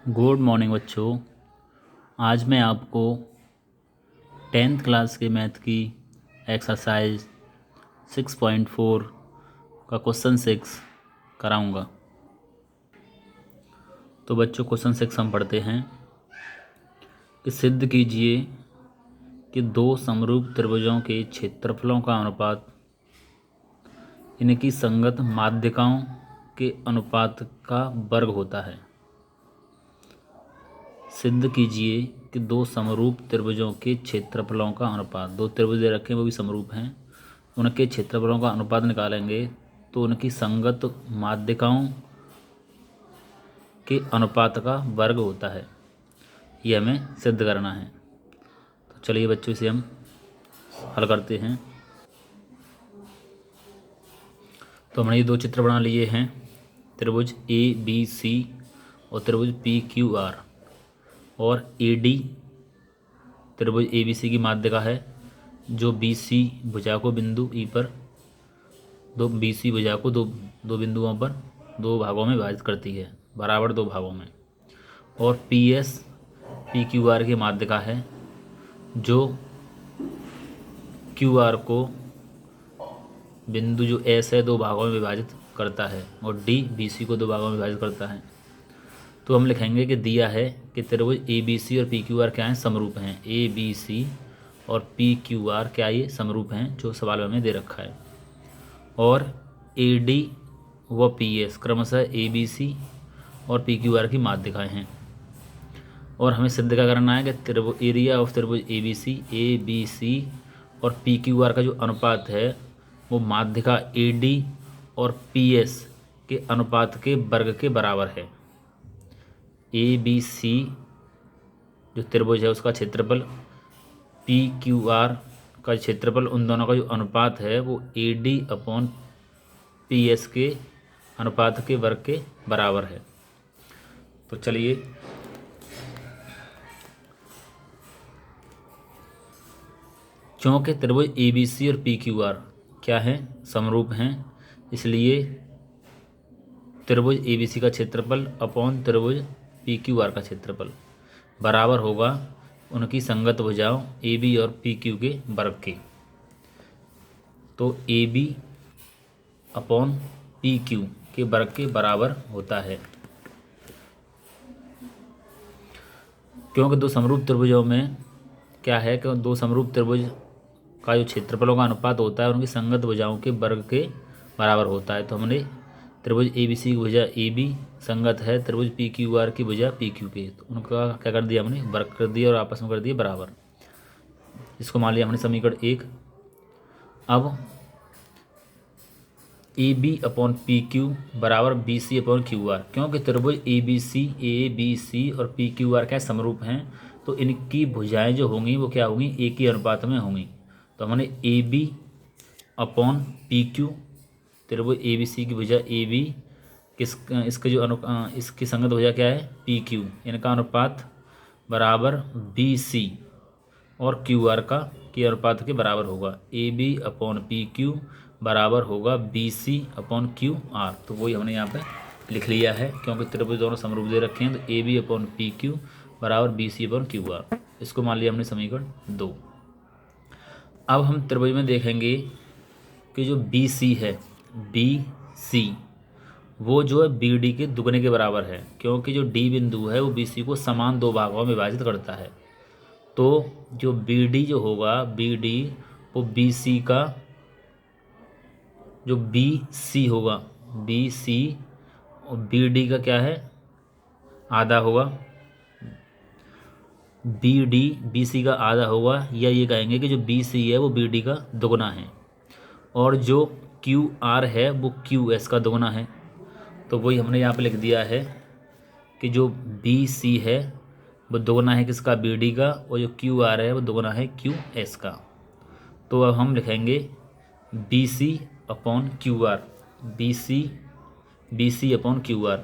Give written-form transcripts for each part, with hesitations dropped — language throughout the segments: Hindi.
गुड मॉर्निंग बच्चों। आज मैं आपको 10th क्लास के मैथ की एक्सरसाइज 6.4 का क्वेश्चन 6 कराऊंगा। तो बच्चों क्वेश्चन 6 हम पढ़ते हैं कि सिद्ध कीजिए कि दो समरूप त्रिभुजों के क्षेत्रफलों का अनुपात इनकी संगत माध्यिकाओं के अनुपात का वर्ग होता है। सिद्ध कीजिए कि दो समरूप त्रिभुजों के क्षेत्रफलों का अनुपात, दो त्रिभुज दे रखे हैं वो भी समरूप हैं, उनके क्षेत्रफलों का अनुपात निकालेंगे तो उनकी संगत माध्यिकाओं के अनुपात का वर्ग होता है। ये हमें सिद्ध करना है। तो चलिए बच्चों इसे हम हल करते हैं। तो हमने ये दो चित्र बना लिए हैं, त्रिभुज ABC और त्रिभुज PQR, और AD त्रिभुज ABC की माध्यिका है जो BC भुजा को बिंदु E पर BC भुजा को दो बिंदुओं पर दो भागों में विभाजित करती है, बराबर दो भागों में। और PS PQR की माध्यिका है जो QR को बिंदु जो S है दो भागों में विभाजित करता है, और D BC को दो भागों में विभाजित करता है। तो हम लिखेंगे कि दिया है कि त्रिभुज ABC और PQR क्या हैं, समरूप हैं। ABC और PQR क्या ये समरूप हैं, जो सवाल में हमें दे रखा है। और AD व PS क्रमशः ABC और PQR की माध्यिकाएं हैं। और हमें सिद्ध क्या करना है कि त्रिभुज एरिया ऑफ त्रिभुज ABC और PQR का जो अनुपात है वो माध्यिका AD और PS के अनुपात के वर्ग के बराबर है। ABC जो त्रिभुज है उसका क्षेत्रफल, PQR का क्षेत्रफल, उन दोनों का जो अनुपात है वो AD अपॉन PS के अनुपात के वर्ग के बराबर है। तो चलिए चूँकि त्रिभुज ABC और PQR क्या है, समरूप हैं, इसलिए त्रिभुज ABC का क्षेत्रफल अपॉन त्रिभुज PQR का क्षेत्रफल बराबर होगा उनकी संगत भुजाओं AB और PQ के वर्ग के। तो AB अपॉन PQ के वर्ग के बराबर होता है। क्योंकि दो समरूप त्रिभुजों में क्या है कि दो समरूप त्रिभुज का जो क्षेत्रफलों का अनुपात होता है उनकी संगत भुजाओं के वर्ग के बराबर होता है। तो हमने त्रिभुज ABC की भुजा AB संगत है त्रिभुज PQR की भुजा PQ के, तो उनका क्या कर दिया, हमने वर्ग कर दिया और आपस में कर दिए बराबर। इसको मान लिया हमने समीकरण 1। अब AB अपॉन PQ बराबर BC अपॉन QR, क्योंकि त्रिभुज ABC और PQR क्या समरूप हैं, तो इनकी भुजाएं जो होंगी वो क्या होंगी, एक ही अनुपात में होंगी। तो हमने AB अपॉन PQ त्रिभुज ABC की भुजा AB इसके जो इसकी संगत भुजा क्या है PQ, इनका अनुपात बराबर BC और QR के अनुपात के बराबर होगा। AB अपॉन PQ बराबर होगा BC अपॉन QR। तो वही हमने यहाँ पे लिख लिया है, क्योंकि त्रिभुज दोनों समरूप दे रखे हैं। तो AB अपॉन PQ बराबर BC अपॉन QR, इसको मान लिया हमने समीकरण 2। अब हम त्रिभुज में देखेंगे कि जो BC है, BC वो जो है BD के दुगने के बराबर है, क्योंकि जो D बिंदु है वो BC को समान दो भागों में विभाजित करता है। तो जो BD जो होगा, BD वो BC का जो BC होगा, BC और BD का क्या है, आधा होगा। BD BC का आधा होगा, या ये कहेंगे कि जो BC है वो BD का दुगना है, और जो QR है वो QS का दुगना है। तो वही हमने यहाँ पे लिख दिया है कि जो BC है वो दोगुना है किसका, BD का, और जो QR है वो दोगुना है QS का। तो अब हम लिखेंगे BC upon QR, BC upon QR।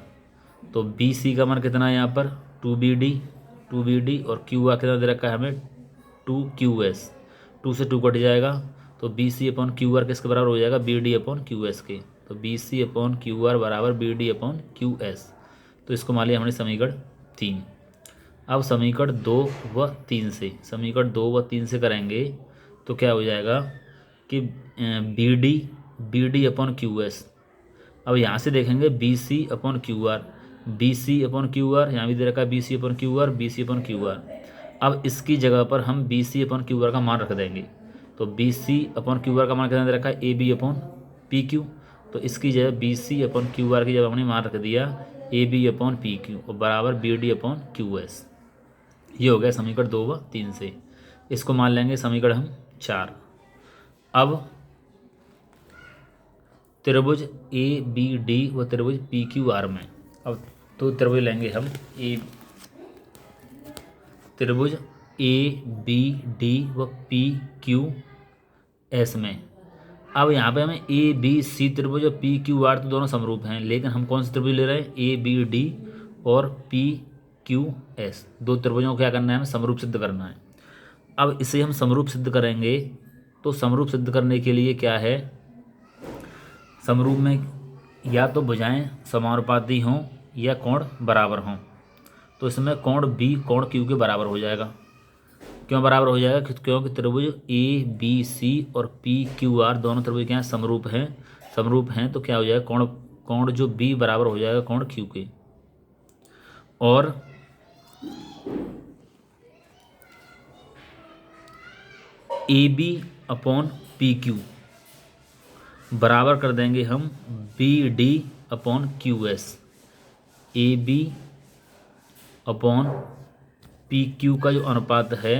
तो BC का मान कितना है यहाँ पर 2BD, और QR कितना दे रखा है हमें 2QS, 2 से 2 कट जाएगा। तो BC अपॉन QR किसके बराबर हो जाएगा, BD अपॉन QS के। तो BC अपॉन QR बराबर BD अपॉन QS। तो इसको मान लिया हमने समीकरण 3। अब समीकरण 2 व 3 से, समीकरण 2 व 3 से करेंगे तो क्या हो जाएगा कि B D upon Q S. अब यहाँ से देखेंगे B C upon Q R, B C upon Q R, यहाँ भी दे रखा है B C upon Q R, B C upon Q R. अब इसकी जगह पर हम B C upon Q R का मान रख देंगे। तो B C upon Q R का मान कितना दे रखा है, A B upon P Q. तो इसकी जगह B C upon Q R की जगह हमने मान रख दिया A B upon P Q और बराबर B D upon Q S. ये हो गया समीकरण 2 व 3 से। इसको मान लेंगे समीकरण हम 4। अब त्रिभुज ए बी डी व त्रिभुज पी क्यू आर में, अब तो त्रिभुज लेंगे हम त्रिभुज ए बी डी व पी क्यू एस में। अब यहाँ पे हमें ए बी सी त्रिभुज और पी क्यू आर तो दोनों समरूप हैं, लेकिन हम कौन से त्रिभुज ले रहे हैं, ए बी डी और पी क्यू एस। दो त्रिभुजों को क्या करना है, हमें समरूप सिद्ध करना है। अब इसे हम समरूप सिद्ध करेंगे तो समरूप सिद्ध करने के लिए क्या है, समरूप में या तो भुजाएं समानुपाती हों या कोण बराबर हों। तो इसमें कोण बी कोण क्यू के बराबर हो जाएगा। क्यों बराबर हो जाएगा, क्योंकि त्रिभुज ए बी सी और पी क्यू आर दोनों त्रिभुज क्या हैं, समरूप हैं। समरूप हैं तो क्या हो जाएगा, कोण जो बी बराबर हो जाएगा कोण क्यू के। और A B upon P Q बराबर कर देंगे हम B D upon Q S. A B upon P Q का जो अनुपात है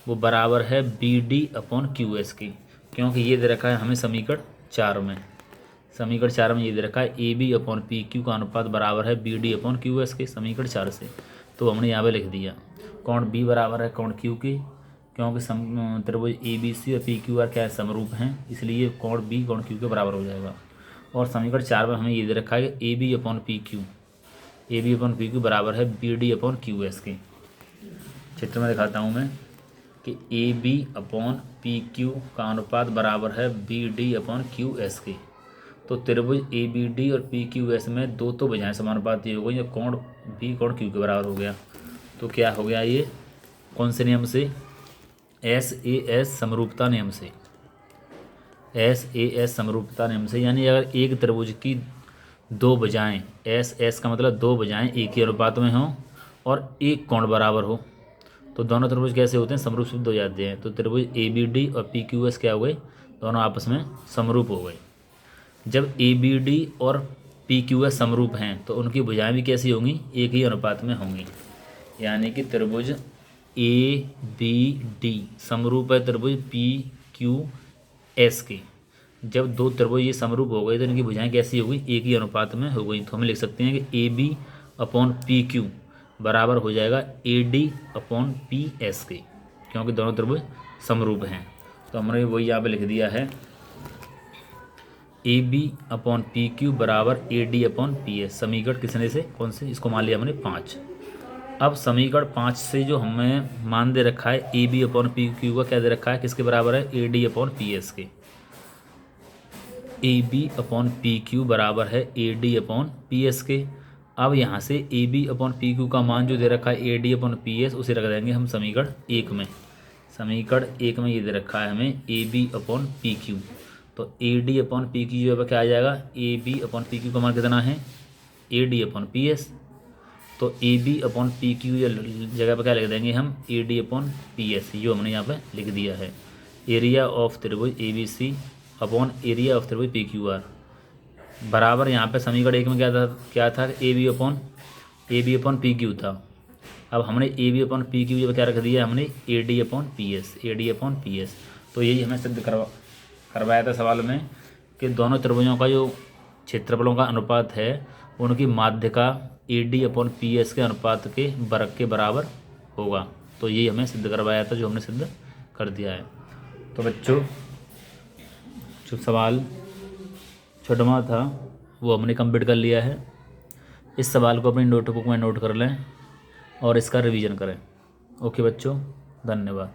वो बराबर है B D upon Q S की, क्योंकि ये दे रखा है हमें समीकरण 4 में। समीकरण 4 में ये दे रखा है A B upon P Q का अनुपात बराबर है B D upon Q S के, समीकरण 4 से। तो हमने यहाँ पे लिख दिया कोण बी बराबर है कोण क्यू की, क्योंकि त्रिभुज ए बी सी और पी क्यू आर क्या है, समरूप हैं, इसलिए कोण बी कोण क्यू के बराबर हो जाएगा। और समीकरण 4 में हमें ये दे रखा है कि A B upon P Q, A B upon P Q बराबर है B D upon Q S के। चित्र में दिखाता हूँ मैं कि A B upon P Q का अनुपात बराबर है B D upon Q S के। तो त्रिभुज ए बी डी और पी क्यू एस में दो तो भुजाएं समानुपाती हो गई, या कोण बी कोण क्यू के बराबर हो गया। तो क्या हो गया, ये कौन से नियम से, एस ए एस समरूपता नियम से, एस ए एस समरूपता नियम से। यानी अगर एक त्रिभुज की दो भुजाएं, एस एस का मतलब दो भुजाएं एक ही अनुपात में हों और एक कोण बराबर हो, तो दोनों त्रिभुज कैसे होते हैं, समरूप सिद्ध हो जाते हैं। तो त्रिभुज ए बी डी और पी क्यू एस क्या हो गए, दोनों आपस में समरूप हो गए। जब ए बी डी और पी क्यू एस समरूप हैं तो उनकी भुजाएं भी कैसी होंगी, एक ही अनुपात में होंगी। यानी कि त्रिभुज ए बी डी समरूप है त्रिभुज पी क्यू एस के। जब दो त्रिभुज ये समरूप हो गए तो इनकी भुजाएं कैसी हो गई, एक ही अनुपात में हो गई। तो हम लिख सकते हैं कि A B upon P Q बराबर हो जाएगा A D upon P S के, क्योंकि दोनों त्रिभुज समरूप हैं। तो हमने वही यहाँ पे लिख दिया है A B upon P Q बराबर A D upon P S. समीकरण किसने से, कौन से, इसको मान लिया हमने 5। अब समीकरण 5 से जो हमें मान दे रखा है A B upon P Q का क्या दे रखा है, किसके बराबर है, A D upon P S के। A B upon P Q बराबर है A D upon P S के। अब यहाँ से A B upon P Q का मान जो दे रखा है A D upon P S, उसे रख देंगे हम समीकरण 1 में। समीकरण 1 में ये दे रखा है हमें A B upon P Q. तो A D upon P Q जो क्या आ जाएगा, A B upon P Q का मान कितना है, A D upon P S. तो A B upon P Q जगह पर क्या लिख देंगे हम, A D upon P S, जो हमने यहाँ पे लिख दिया है। एरिया ऑफ त्रिभुज A B C upon area of त्रिभुज पी क्यू आर बराबर, यहाँ पे समीकरण 1 में क्या था A B upon P Q था। अब हमने A B upon P Q जब क्या रख दिया, हमने A D upon P S, A D upon P S. तो यही हमें सिद्ध करवाया था सवाल में कि दोनों त्रिभुजों का जो क्षेत्रफलों का अनुपात है उनकी माध्य का ए डी अपॉन पी एस के अनुपात के वर्ग के बराबर होगा। तो यही हमें सिद्ध करवाया था, जो हमने सिद्ध कर दिया है। तो बच्चों जो सवाल छोटा था वो हमने कंप्लीट कर लिया है। इस सवाल को अपनी नोटबुक में नोट कर लें और इसका रिवीजन करें। ओके बच्चों, धन्यवाद।